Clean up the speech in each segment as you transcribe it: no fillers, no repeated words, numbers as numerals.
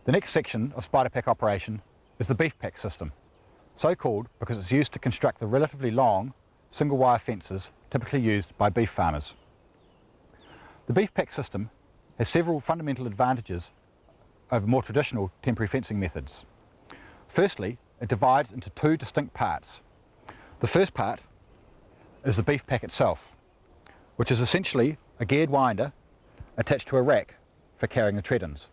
The next section of spider pack operation is the beef pack system, so called because it's used to construct the relatively long single wire fences typically used by beef farmers. The beef pack system has several fundamental advantages over more traditional temporary fencing methods. Firstly, it divides into two distinct parts. The first part is the beef pack itself, which is essentially a geared winder attached to a rack for carrying the tread-ins.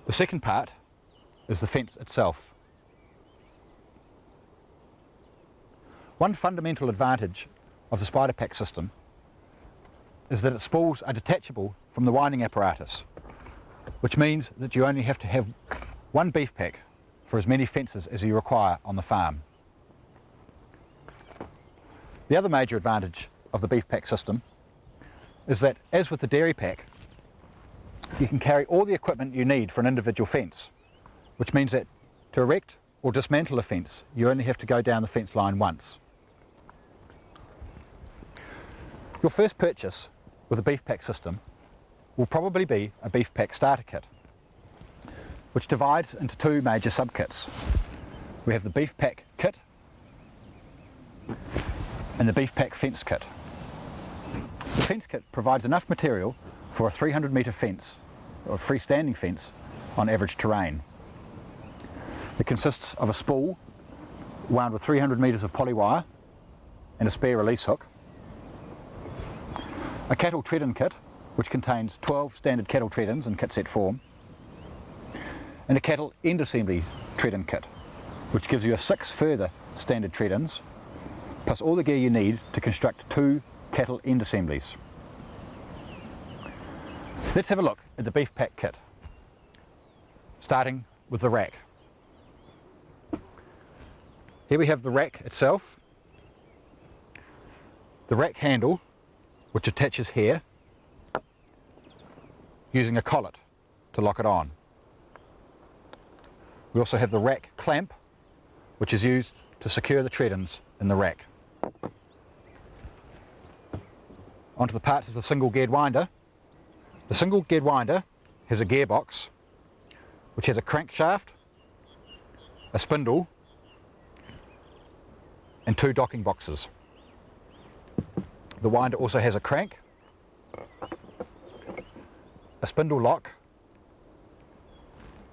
The second part is the fence itself. One fundamental advantage of the spider pack system is that its spools are detachable from the winding apparatus, which means that you only have to have one beef pack for as many fences as you require on the farm. The other major advantage of the beef pack system is that, as with the dairy pack, you can carry all the equipment you need for an individual fence, which means that to erect or dismantle a fence, you only have to go down the fence line once. Your first purchase with a beef pack system will probably be a beef pack starter kit, which divides into two major sub-kits. We have the beef pack kit and the beef pack fence kit. The fence kit provides enough material for a 300-metre fence, or freestanding fence, on average terrain. It consists of a spool wound with 300 metres of polywire and a spare release hook, a cattle tread-in kit, which contains 12 standard cattle tread-ins in kit set form, and a cattle end assembly tread-in kit, which gives you 6 further standard tread-ins, plus all the gear you need to construct 2 cattle end assemblies. Let's have a look at the beef pack kit, starting with the rack. Here we have the rack itself, the rack handle, which attaches here using a collet to lock it on. We also have the rack clamp, which is used to secure the tread-ins in the rack. Onto the parts of the single geared winder. The single geared winder has a gearbox, which has a crankshaft, a spindle, and 2 docking boxes. The winder also has a crank, a spindle lock,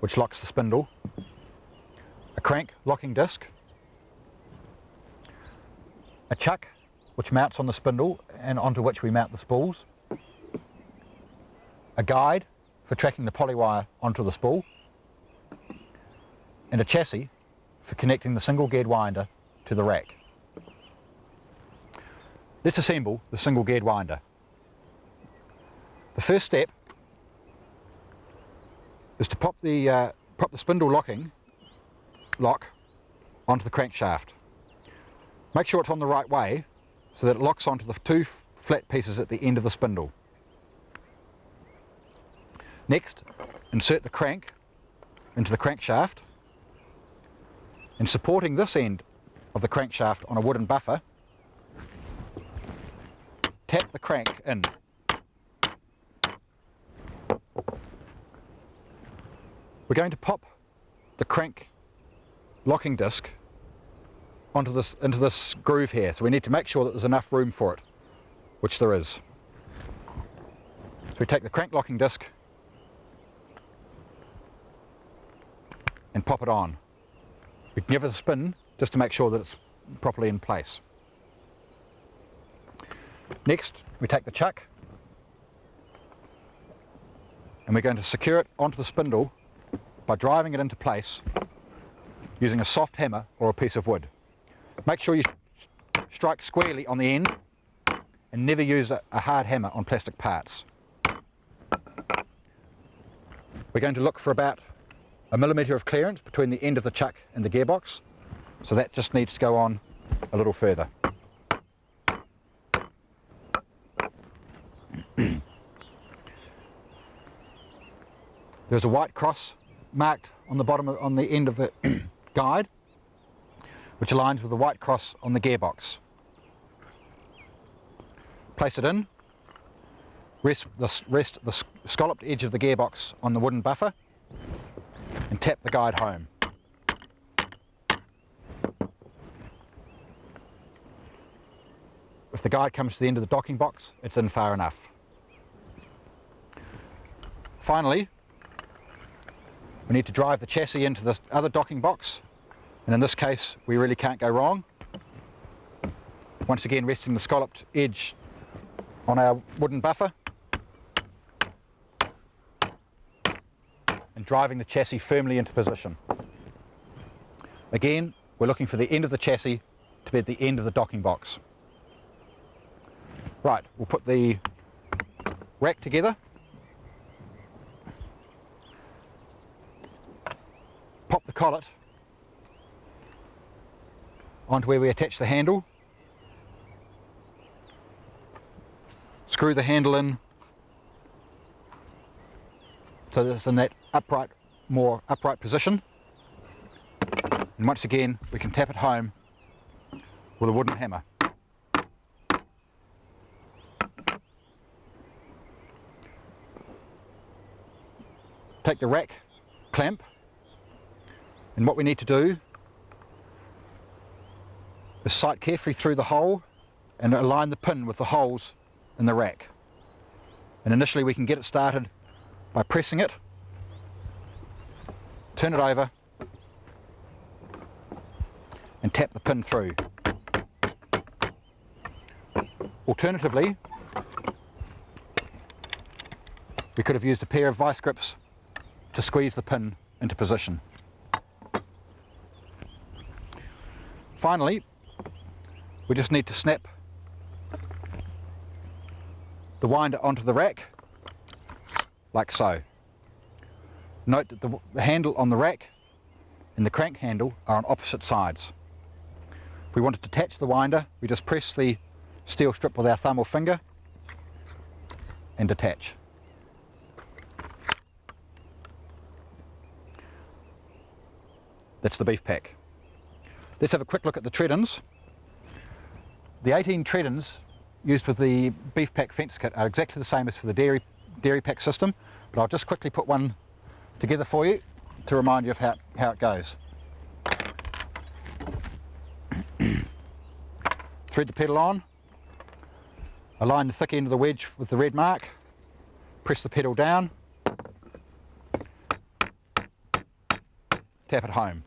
which locks the spindle, a crank locking disc, a chuck which mounts on the spindle and onto which we mount the spools, a guide for tracking the polywire onto the spool, and a chassis for connecting the single geared winder to the rack. Let's assemble the single geared winder. The first step is to pop the spindle lock onto the crankshaft. Make sure it's on the right way so that it locks onto the 2 flat pieces at the end of the spindle. Next, insert the crank into the crankshaft, and supporting this end of the crankshaft on a wooden buffer, tap the crank in. We're going to pop the crank locking disc into this groove here, so we need to make sure that there's enough room for it, which there is. So we take the crank locking disc and pop it on. We can give it a spin just to make sure that it's properly in place. Next, we take the chuck and we're going to secure it onto the spindle by driving it into place using a soft hammer or a piece of wood. Make sure you strike squarely on the end and never use a hard hammer on plastic parts. We're going to look for about 1 millimetre of clearance between the end of the chuck and the gearbox, so that just needs to go on a little further. There's a white cross marked on the bottom on the end of the guide, which aligns with the white cross on the gearbox. Place it in, Rest the scalloped edge of the gearbox on the wooden buffer and tap the guide home. If the guide comes to the end of the docking box, it's in far enough. Finally, we need to drive the chassis into this other docking box, and in this case we really can't go wrong. Once again, resting the scalloped edge on our wooden buffer and driving the chassis firmly into position. Again, we're looking for the end of the chassis to be at the end of the docking box. Right, we'll put the rack together, pop the collet onto where we attach the handle, screw the handle in so that it's in that more upright position, and once again we can tap it home with a wooden hammer. Take the rack clamp, and what we need to do is sight carefully through the hole and align the pin with the holes in the rack. And initially we can get it started by pressing it, turn it over and tap the pin through. Alternatively, we could have used a pair of vice grips to squeeze the pin into position. Finally, we just need to snap the winder onto the rack, like so. Note that the handle on the rack and the crank handle are on opposite sides. If we want to detach the winder, we just press the steel strip with our thumb or finger and detach. That's the beef pack. Let's have a quick look at the tread-ins. The 18 tread-ins used with the beef pack fence kit are exactly the same as for the dairy pack system, but I'll just quickly put one together for you to remind you of how it goes. Thread the pedal on, align the thick end of the wedge with the red mark, press the pedal down, tap it home.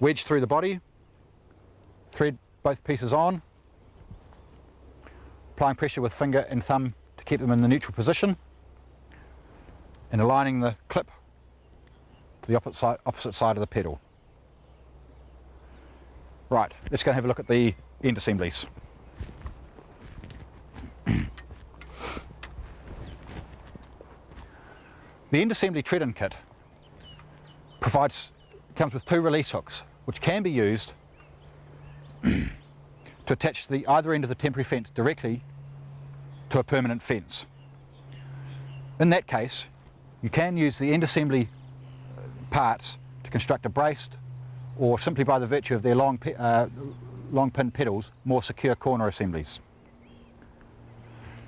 Wedge through the body, thread both pieces on, applying pressure with finger and thumb to keep them in the neutral position, and aligning the clip to the opposite side of the pedal. Right, let's go and have a look at the end assemblies. The end assembly tread-in kit comes with two release hooks, which can be used to attach the either end of the temporary fence directly to a permanent fence. In that case, you can use the end assembly parts to construct a braced, or simply by the virtue of their long pin pedals, more secure corner assemblies.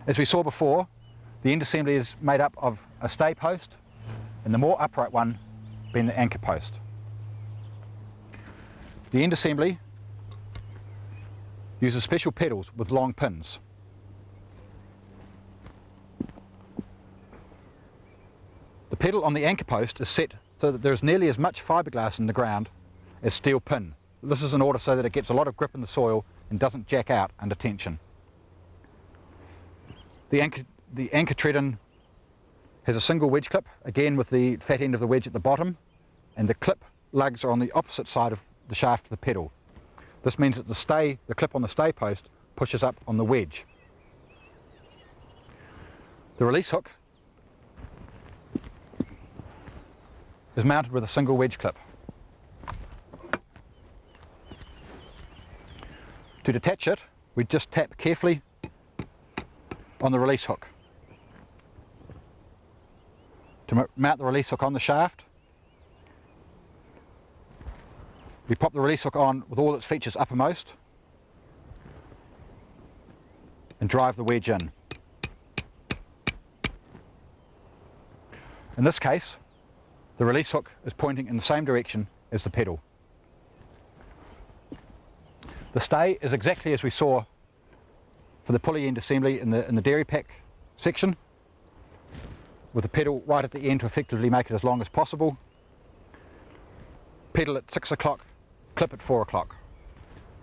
As we saw before, the end assembly is made up of a stay post and the more upright one being the anchor post. The end assembly uses special pedals with long pins. The pedal on the anchor post is set so that there is nearly as much fiberglass in the ground as steel pin. This is in order so that it gets a lot of grip in the soil and doesn't jack out under tension. The anchor tread-in has a single wedge clip, again with the fat end of the wedge at the bottom, and the clip lugs are on the opposite side of the shaft of the pedal. This means that the clip on the stay post pushes up on the wedge. The release hook is mounted with a single wedge clip. To detach it, we just tap carefully on the release hook. To mount the release hook on the shaft, we pop the release hook on with all its features uppermost. and drive the wedge in. In this case, the release hook is pointing in the same direction as the pedal. The stay is exactly as we saw for the pulley end assembly in the dairy pack section, with the pedal right at the end to effectively make it as long as possible. Pedal at 6 o'clock, clip at 4 o'clock.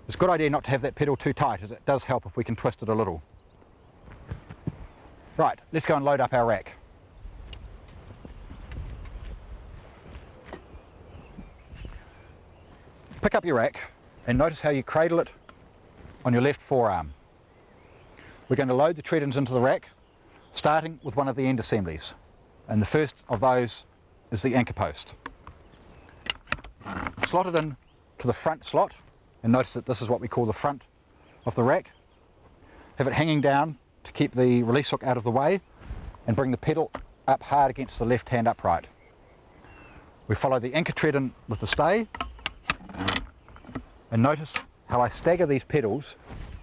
It's a good idea not to have that pedal too tight, as it does help if we can twist it a little. Right, let's go and load up our rack. Pick up your rack and notice how you cradle it on your left forearm. We're going to load the tread ends into the rack, starting with one of the end assemblies, and the first of those is the anchor post. Slot it in to the front slot, and notice that this is what we call the front of the rack. Have it hanging down to keep the release hook out of the way, and bring the pedal up hard against the left hand upright. We follow the anchor tread in with the stay, and notice how I stagger these pedals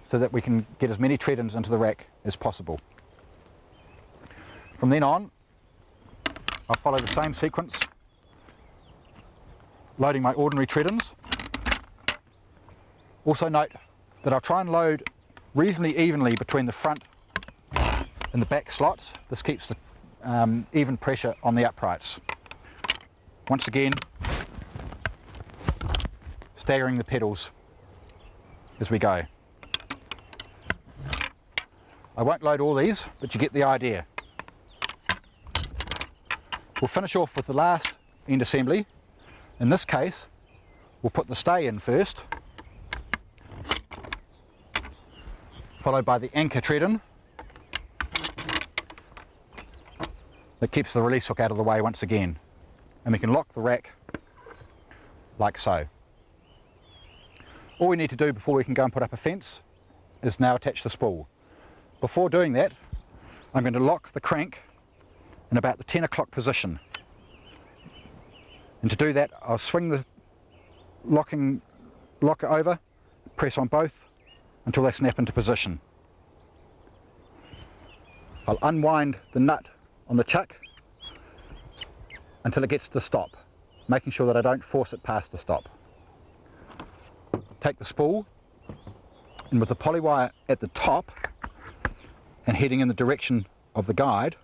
so that we can get as many tread ends into the rack as possible. From then on, I'll follow the same sequence, loading my ordinary tread ends. Also note that I'll try and load reasonably evenly between the front and the back slots. This keeps the even pressure on the uprights. Once again, staggering the pedals as we go. I won't load all these, but you get the idea. We'll finish off with the last end assembly. In this case, we'll put the stay in first, followed by the anchor tread in. That keeps the release hook out of the way once again. And we can lock the rack like so. All we need to do before we can go and put up a fence is now attach the spool. Before doing that, I'm going to lock the crank in about the 10 o'clock position. And to do that, I'll swing the locker over, press on both until they snap into position. I'll unwind the nut on the chuck until it gets to stop, making sure that I don't force it past the stop. Take the spool, and with the poly wire at the top and heading in the direction of the guide,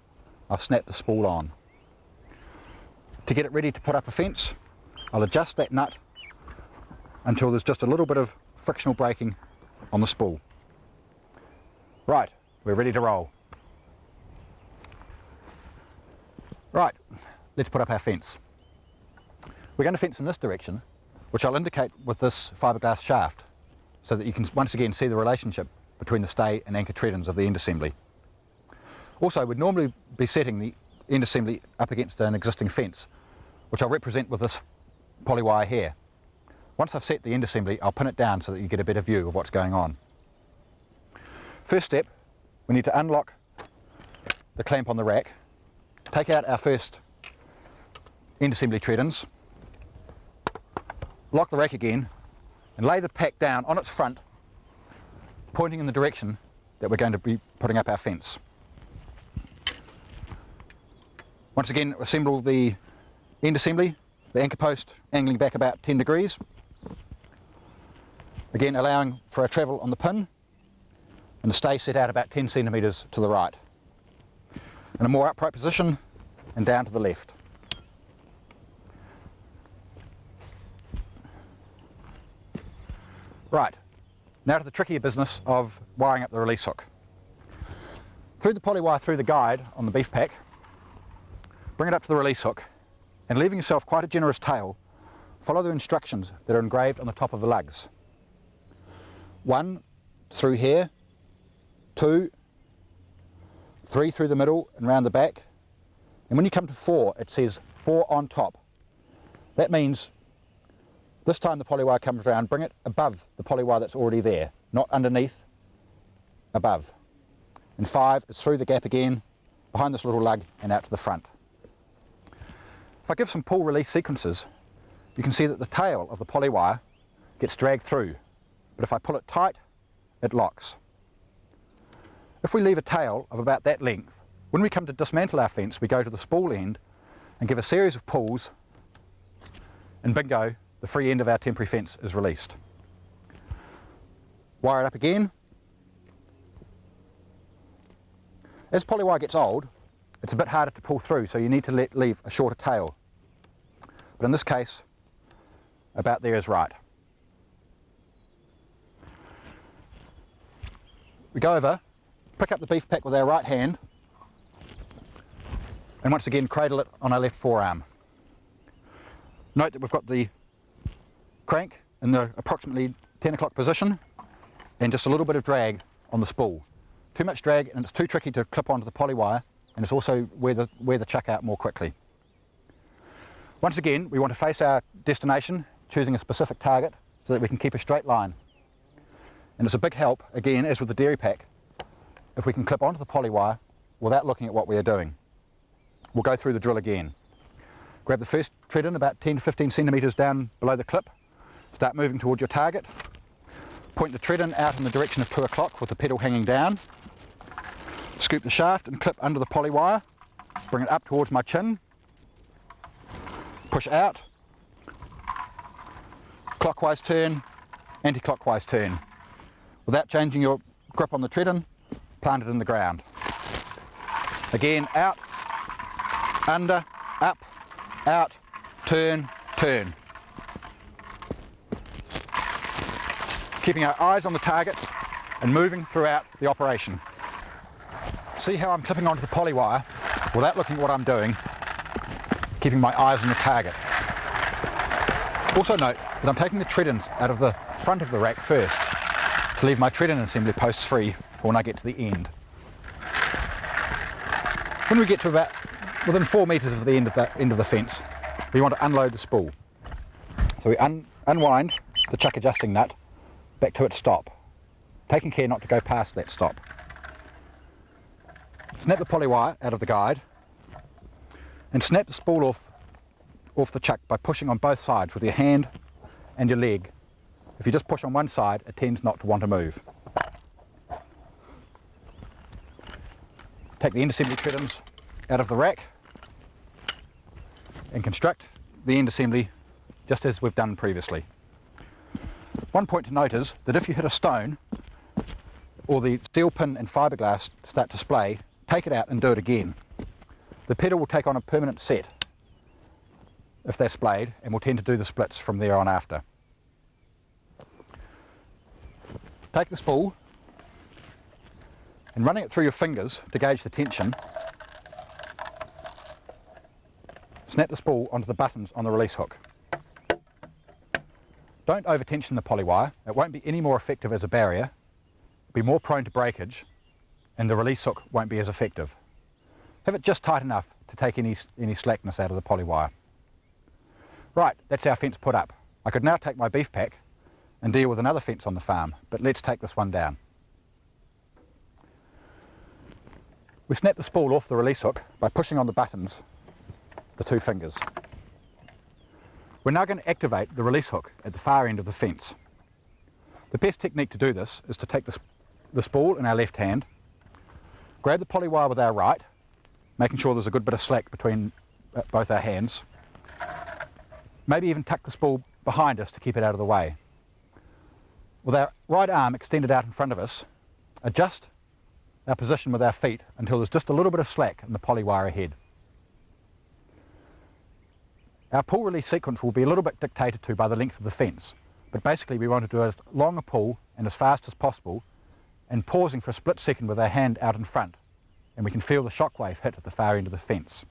I'll snap the spool on. To get it ready to put up a fence, I'll adjust that nut until there's just a little bit of frictional braking on the spool. Right, we're ready to roll. Right, let's put up our fence. We're going to fence in this direction, which I'll indicate with this fiberglass shaft, so that you can once again see the relationship between the stay and anchor tread ends of the end assembly. Also, we'd normally be setting the end assembly up against an existing fence, which I'll represent with this poly wire here. Once I've set the end assembly, I'll pin it down so that you get a better view of what's going on. First step, we need to unlock the clamp on the rack, take out our first end assembly tread ends, lock the rack again, and lay the pack down on its front, pointing in the direction that we're going to be putting up our fence. Once again, assemble the end assembly, the anchor post angling back about 10 degrees. Again, allowing for a travel on the pin, and the stay set out about 10 centimetres to the right. In a more upright position, and down to the left. Right, now to the trickier business of wiring up the release hook. Through the poly wire through the guide on the beef pack, bring it up to the release hook, and leaving yourself quite a generous tail, follow the instructions that are engraved on the top of the lugs. 1 through here, 2, 3 through the middle and round the back, and when you come to 4 it says 4 on top. That means this time the poly wire comes around, bring it above the poly wire that's already there, not underneath, above. And 5 is through the gap again, behind this little lug and out to the front. If I give some pull release sequences, you can see that the tail of the poly wire gets dragged through, but if I pull it tight, it locks. If we leave a tail of about that length, when we come to dismantle our fence, we go to the spool end and give a series of pulls, and bingo, the free end of our temporary fence is released. Wire it up again. As polywire gets old, it's a bit harder to pull through, so you need to leave a shorter tail. But in this case, about there is right. We go over, pick up the beef pack with our right hand, and once again cradle it on our left forearm. Note that we've got the crank in the approximately 10 o'clock position and just a little bit of drag on the spool. Too much drag and it's too tricky to clip onto the polywire, and it's also wear the chuck out more quickly. Once again, we want to face our destination, choosing a specific target so that we can keep a straight line. And it's a big help, again, as with the dairy pack, if we can clip onto the polywire without looking at what we are doing. We'll go through the drill again. Grab the first tread in about 10 to 15 centimetres down below the clip. Start moving towards your target. Point the tread in out in the direction of 2 o'clock with the pedal hanging down. Scoop the shaft and clip under the polywire. Bring it up towards my chin. Push out. Clockwise turn, anti-clockwise turn. Without changing your grip on the tread in, plant it in the ground. Again, out, under, up, out, turn, turn. Keeping our eyes on the target and moving throughout the operation. See how I'm clipping onto the polywire without looking at what I'm doing, keeping my eyes on the target. Also note that I'm taking the tread-ins out of the front of the rack first to leave my tread-in assembly posts free for when I get to the end. When we get to about within 4 metres of the end of the fence, we want to unload the spool. So we unwind the chuck adjusting nut back to its stop, taking care not to go past that stop. Snap the polywire out of the guide and snap the spool off the chuck by pushing on both sides with your hand and your leg. If you just push on one side, it tends not to want to move. Take the end assembly tread-ins out of the rack and construct the end assembly just as we've done previously. One point to note is that if you hit a stone or the steel pin and fiberglass start to splay, take it out and do it again. The pedal will take on a permanent set if they're splayed, and we'll tend to do the splits from there on after. Take the spool and running it through your fingers to gauge the tension, snap the spool onto the buttons on the release hook. Don't over tension the polywire, it won't be any more effective as a barrier, it'll be more prone to breakage, and the release hook won't be as effective. Have it just tight enough to take any slackness out of the polywire. Right, that's our fence put up. I could now take my beef pack and deal with another fence on the farm, but let's take this one down. We snap the spool off the release hook by pushing on the buttons with the 2 fingers. We're now going to activate the release hook at the far end of the fence. The best technique to do this is to take the spool in our left hand, grab the polywire with our right, making sure there's a good bit of slack between both our hands. Maybe even tuck the spool behind us to keep it out of the way. With our right arm extended out in front of us, adjust our position with our feet until there's just a little bit of slack in the polywire ahead. Our pull release sequence will be a little bit dictated to by the length of the fence, but basically we want to do as long a pull and as fast as possible, and pausing for a split second with our hand out in front, and we can feel the shockwave hit at the far end of the fence.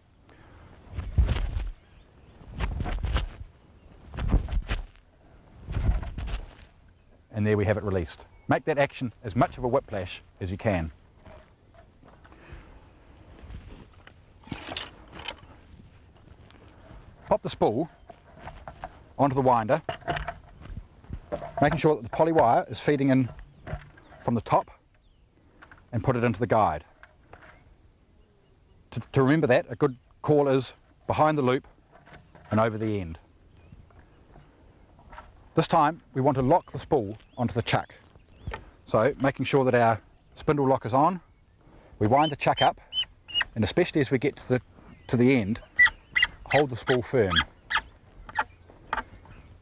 And there we have it released. Make that action as much of a whiplash as you can. Pop the spool onto the winder, making sure that the polywire is feeding in from the top, and put it into the guide. To remember that, a good call is behind the loop and over the end. This time we want to lock the spool onto the chuck. So making sure that our spindle lock is on We wind the chuck up, and especially as we get to the end, hold the spool firm.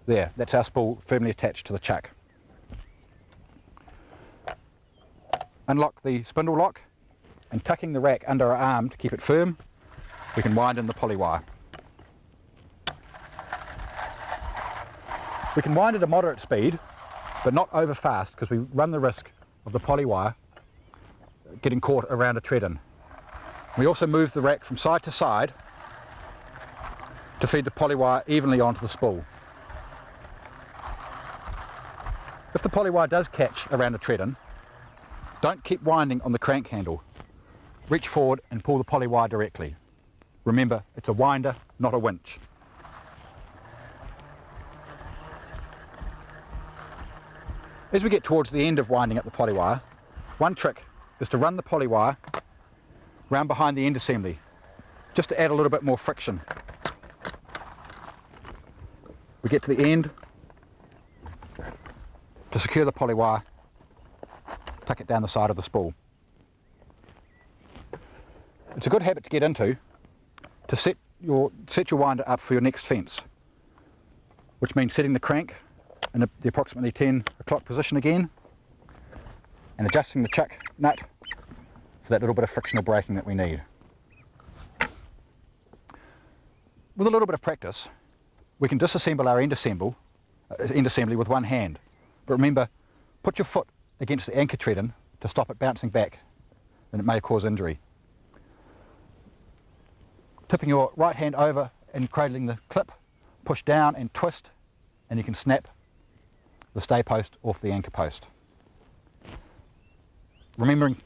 There, that's our spool firmly attached to the chuck. Unlock the spindle lock, and tucking the rack under our arm to keep it firm, we can wind in the poly wire. We can wind at a moderate speed, but not over fast, because we run the risk of the poly wire getting caught around a tread-in. We also move the rack from side to side to feed the poly wire evenly onto the spool. If the poly wire does catch around a tread-in, don't keep winding on the crank handle. Reach forward and pull the poly wire directly. Remember, it's a winder, not a winch. As we get towards the end of winding up the poly wire, one trick is to run the poly wire round behind the end assembly, just to add a little bit more friction. We get to the end, to secure the poly wire, tuck it down the side of the spool. It's a good habit to get into to set your winder up for your next fence, which means setting the crank in the approximately 10 o'clock position again, and adjusting the chuck nut for that little bit of frictional braking that we need. With a little bit of practice, we can disassemble our end assembly with one hand. But remember, put your foot against the anchor tread-in to stop it bouncing back, and it may cause injury. Tipping your right hand over and cradling the clip, push down and twist, and you can snap the stay post off the anchor post. Remembering